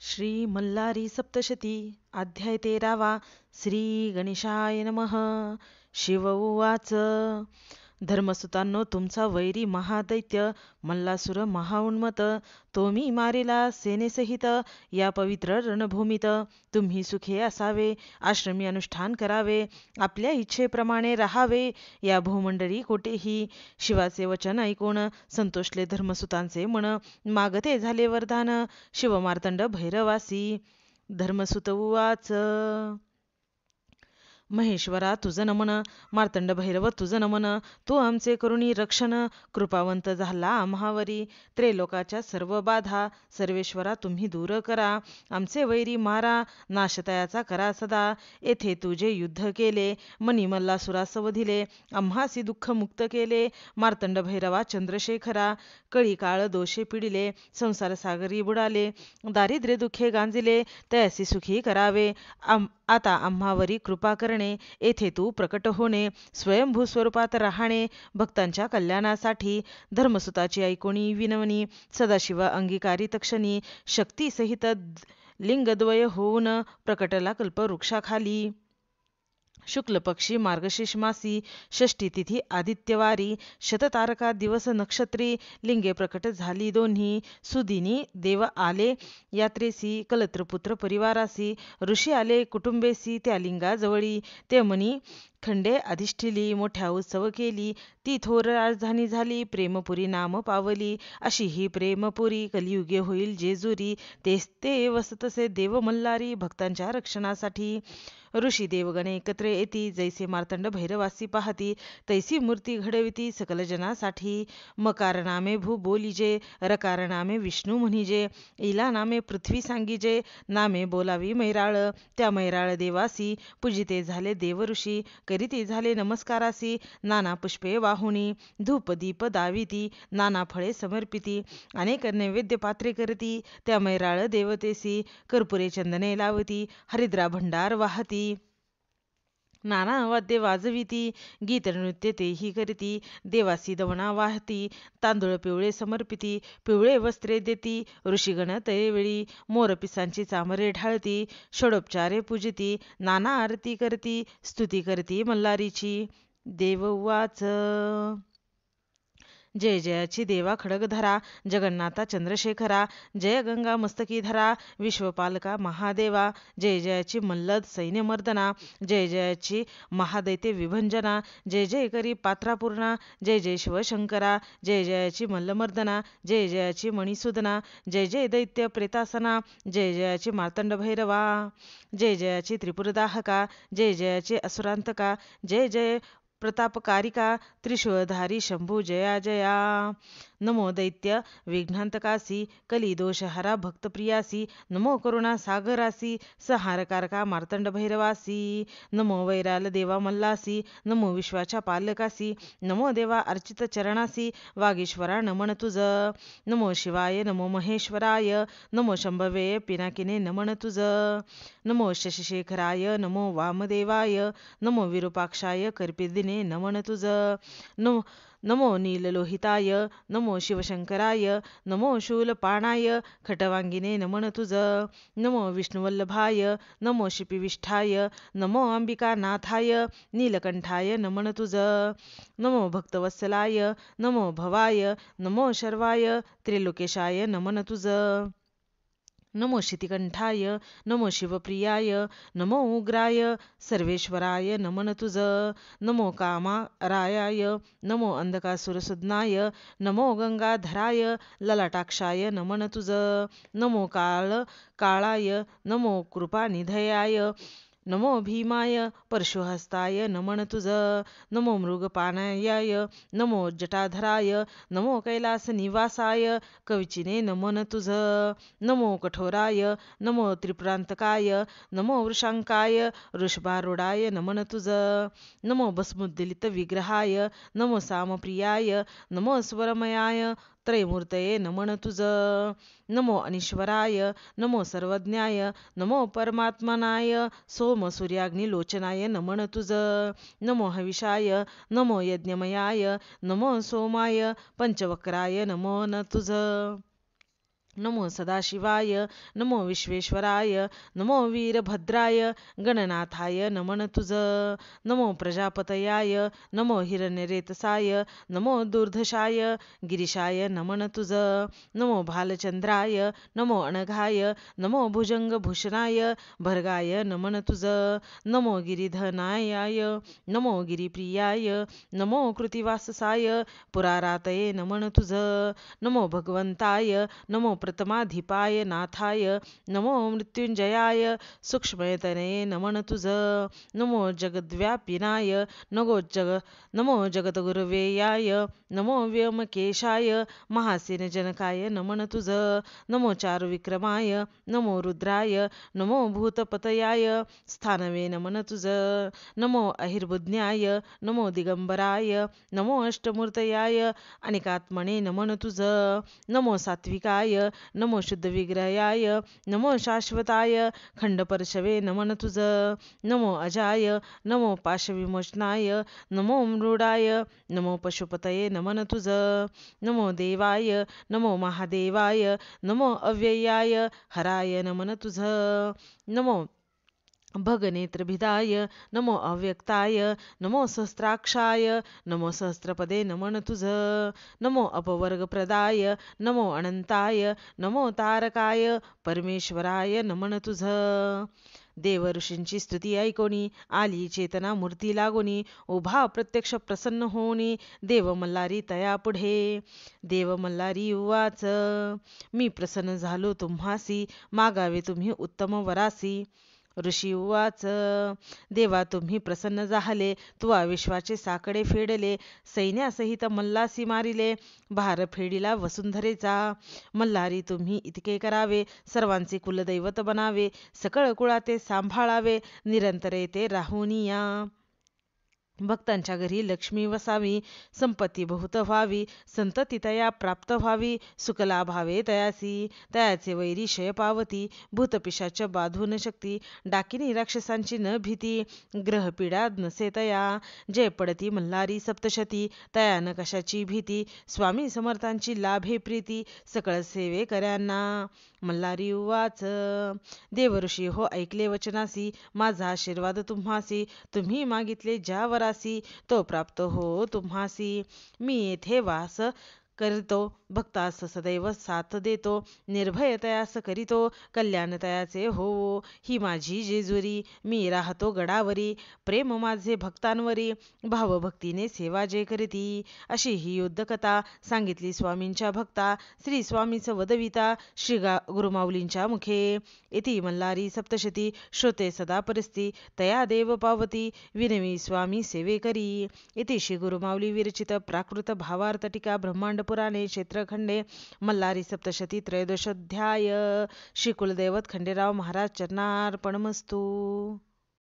श्री मल्हारी सप्तशती अध्याय 13वा. श्री गणेशाय नमः. शिव उवाच. धर्मसुतांनो, तुमचा वैरी महादैत्य मल्लासुर महाउन्मत तो मी मारिला सेनेसहित या पवित्र रणभूमीत. तुम्ही सुखे असावे, आश्रमी अनुष्ठान करावे, आपल्या इच्छेप्रमाणे राहावे या भूमंडळी कोठेही. शिवाचे वचन ऐकून संतोषले धर्मसुतांचे मन, मागते झाले वरदान शिवमार्तंड भैरवासी. धर्मसुत उवाच. महेश्वरा तुझ नमन, मार्तंड भैरव तुझ नमन, तू आमचे करुणी रक्षण, कृपावंत झाला आम्हावरी. त्रैलोकाच्या सर्व बाधा सर्वेश्वरा तुम्ही दूर करा, आमचे वैरी मारा, नाशतयाचा करा सदा. येथे तुझे युद्ध केले, मनी मल्लासुरास वधिले, आम्हासी दुःख मुक्त केले. मार्तंड भैरवा चंद्रशेखरा, कळी काळ दोषे पिडिले, संसार सागरी बुडाले, दारिद्र्य दुःखे गांजिले, तयासी सुखी करावे. आता आम्हावरी कृपा करणे, येथे तू प्रकट होणे, स्वयंभू स्वरूपात राहणे, भक्तांच्या कल्याणासाठी. धर्मसुताची ऐकोणी विनवणी, सदाशिव अंगीकारी तक्षणी, शक्तीसहित लिंगद्वय होऊन प्रकटला कल्पवृक्षाखाली. शुक्ल पक्षी मार्गशीर्ष मासी, षष्ठी तिथी आदित्यवारी, शततारका दिवस नक्षत्री, लिंगे प्रकट झाली दोन्ही. सुदिनी देव आले यात्रेसी, कलत्रपुत्र परिवारासी, ऋषी आले कुटुंबेसी त्या लिंगाजवळी. ते मनी खंडे अधिष्ठिली, मोठ्या उत्सव केली, ती थोर राजधानी झाली, प्रेमपुरी नाम पावली. अशी ही प्रेमपुरी कलियुगे होईल जेजुरी, तेच ते वसतसे देव मल्हारी भक्तांच्या रक्षणासाठी. ऋषी देवगण एकत्र येती, जैसे मार्तंड भैरवासी पाहती, तैसी मूर्ती घडविती सकल जनासाठी. मकार नामे भू बोलिजे, रकार नामे विष्णू म्हणिजे, इला नामे पृथ्वी सांगिजे, नामे बोलावी मैराळ. त्या मैराळ देवासी पूजिते झाले देव ऋषी, करीती झाले नमस्कारासी, नाना पुष्पे वाहुनी, धूप दीप दाविती, नाना फळे समर्पिती, अनेक नैवेद्य पात्रे करती. त्या मैराळ देवतेसी कर्पुरे चंदने लावती, हरिद्रा भंडार वाहती, नाना वाद्ये वाजविती, गीत नृत्य तेही करीती. देवासी दवना वाहती, तांदूळ पिवळे समर्पिती, पिवळे वस्त्रे देती. ऋषीगण तयवेळी मोरपिसांची चामरे ढाळती, षडोपचारे पूजिती, नाना आरती करती, स्तुती करती मल्हारीची. देव उवाच. जय जयाची देवा खडगधरा, जगन्नाथा चंद्रशेखरा, जय गंगा मस्तकी धरा, विश्वपालका महादेवा, जय जयाची मल्लद सैन्यमर्दना, जय जयाची महादैत्य विभंजना, जय जय करी पात्रापूर्णा, जय जय शिवशंकरा, जय जयाची मल्लमर्दना, जय जयाची मणिसूदना, जय जय दैत्य प्रेतासना, जय जयाची मार्तंड भैरवा, जय जयाची त्रिपुरदाहका, जय जयाची असुरांतका, जय जय प्रतापकारिका, त्रिशूळधारी शंभू जया जया. नमो दैत्य विघ्नांतकासी, कलिदोषहरा भक्तप्रियासी, नमो करुणा सागरासी, संहारकारका मार्तंड भैरवासी. नमो वैराल देवा मल्लासी, नमो विश्वाच्या पालकासी, नमो देवा अर्चित चरणासी, वागीश्वरा नमन तुझ. नमो शिवाय, नमो महेश्वराय, नमो शंभवे पिनाकिने नमन तुझ. नमो शशिशेखराय, नमो वामदेवाय, नमो विरूपाक्षाय कर्पिदिने नमन तुझ. नमो नीललोहिताय, नमो शिवशंकराय, नमो शूलपाणाय, खटवांगिने नमन तुझ. नमो विष्णुवल्लभाय, नमो शिपिविष्ठाय, नमो अंबिकानाथाय, नीलकंठाय नमन तुझ. नमो भक्तवत्सलाय, नमो भवाय, नमो शर्वाय, त्रिलोकेशाय नमन तुझ. नमो शितिकंठाय, नमो शिवप्रियाय, नमो उग्राय, सर्वेश्वराय नमन तुझ. नमो कामारायाय, नमो अंधकासुरसुदनाय, नमो गंगाधराय, ललाटाक्षाय नमन तुझ. नमो काळाय, नमो कृपानिधयाय, नमो भीमाय, परशुहस्ताय नमन तुझ. नमो मृगपानायाय, नमो जटाधराय, नमो कैलास निवासाय, कवचिने नमन तुझ. नमो कठोराय, नमो त्रिपुरांतकाय, नमो वृषांकाय, वृषभारूढाय नमन तुझ. नमो भस्मोद्दलित विग्रहाय, नमो सामप्रियाय, नमो स्वरमयाय, त्रयमूर्तये नमन तुझ. नमो अनीश्वराय, नमो सर्वज्ञाय, नमो परमात्मनाय, सोम सूर्याग्निलोचनाय नमन तुझ. नमो हविषाय, नमो यज्ञमयाय, नमो सोमाय, पंचवक्राय नमो न तुझ. नमो सदाशिवाय नमो विश्वेश्वराय नमो वीरभद्राय गणनाथाय नमन तुझ नमो प्रजापतयाय नमो हिरण्यरेतसाय नमो दुर्धशाय गिरीशाय नमन तुझ नमो भालचंद्राय नमो अनघाय नमो भुजंगभूषणाय भर्गाय नमन तुझ नमो गिरिधनायाय नमो गिरिप्रियाय नमो कृतिवाससाय पुरारातये नमन तुझ नमो भगवंताय नमो प्रथमाधिपाय नाथाय नमो मृत्युंजयाय सूक्ष्मयतनये नमन तुझ नमो जगद्व्यापिनाय नमो जगद्गुरवेयाय नमो व्योमकेशाय महासेनजनकाय नमन तुझ नमो चारुविक्रमाय नमो रुद्राय नमो भूतपतयाय स्थानवे नमन तुझ नमो अहिर्बुज्ञाय नमो दिगंबराय नमो अष्टमूर्तयाय अनिकात्मने नमन तुझ नमो सात्विकाय नमो शुद्धविग्रहाय नमो शाश्वताय खंडपर्शवे नमन तुझ नमो अजाय नमो पाशविमोचनाय नमो मृडाय नमो पशुपतये नमन तुझ नमो देवाय नमो महादेवाय नमो अव्ययाय हराय नमन तुझ नमो भगनेत्रभिदाय नमो अव्यक्ताय नमो सहस्राक्षाय नमो सहस्रपदे नमन तुझ नमो अपवर्गप्रदाय नमो अनंताय नमो तारकाय परमेश्वराय नमन तुझ देव ऋषींची स्तुती ऐकोनी आली चेतना मूर्ती लागोनी उभा प्रत्यक्ष प्रसन्न होनी देव मल्हारी तया पुढे देव मल्हारी उवाच मी प्रसन्न झालो तुम्हासी मागावे तुम्ही उत्तम वरासी ऋषी उवाच देवा तुम्ही प्रसन्न झाले तुवा विश्वाचे साकडे फेडले सैन्यासहित मल्लासी मारिले भार फेडिला वसुंधरेचा मल्हारी तुम्ही इतके करावे सर्वांचे कुलदैवत बनावे सकळ कुळाते सांभाळावे निरंतर येते राहुनिया भक्तांच्या घरी लक्ष्मी वसावी संपत्ती बहुत व्हावी संतती तया प्राप्त व्हावी सुख लाभावे तयासी तयाचे वैरी शय पावती भूतपिशाच बाधून शक्ती डाकिनी राक्षसांची न भीती ग्रहपीडा नसे तया जय पडती मल्हारी सप्तशती तया न कशाची भीती स्वामी समर्थांची लाभे प्रीती सकळ सेवे कर्यांना मल्हारी उवाच देवऋषी हो ऐकले वचनासी माझा आशीर्वाद तुम्हासी तुम्ही मागितले ज्या वरासी तो प्राप्त हो तुम्हासी मी येथे वास करितो भक्तास सदैव साथ देतो निर्भय तयास करीतो कल्याण तयाचे हो ही माझी जेजुरी मी राहतो गडावरी प्रेम माझे भक्तांवरी भावभक्तीने सेवा जे करीती अशी ही युद्धकथा सांगितली स्वामींच्या भक्ता श्री स्वामीच वदविता श्री गुरुमाऊलींच्या मुखे इति मल्हारी सप्तशती श्रोते सदा परिस्थिती तया देव पावती विनवी स्वामी सेवे करी इति श्री गुरुमाऊली विरचित प्राकृत भावार्थ टीका ब्रह्मांड पुराणे क्षेत्रखंडे मल्हारी सप्तशती त्रयोदशोध्याय श्री कुलदैवत खंडेराव महाराज चरणार्पणमस्तु।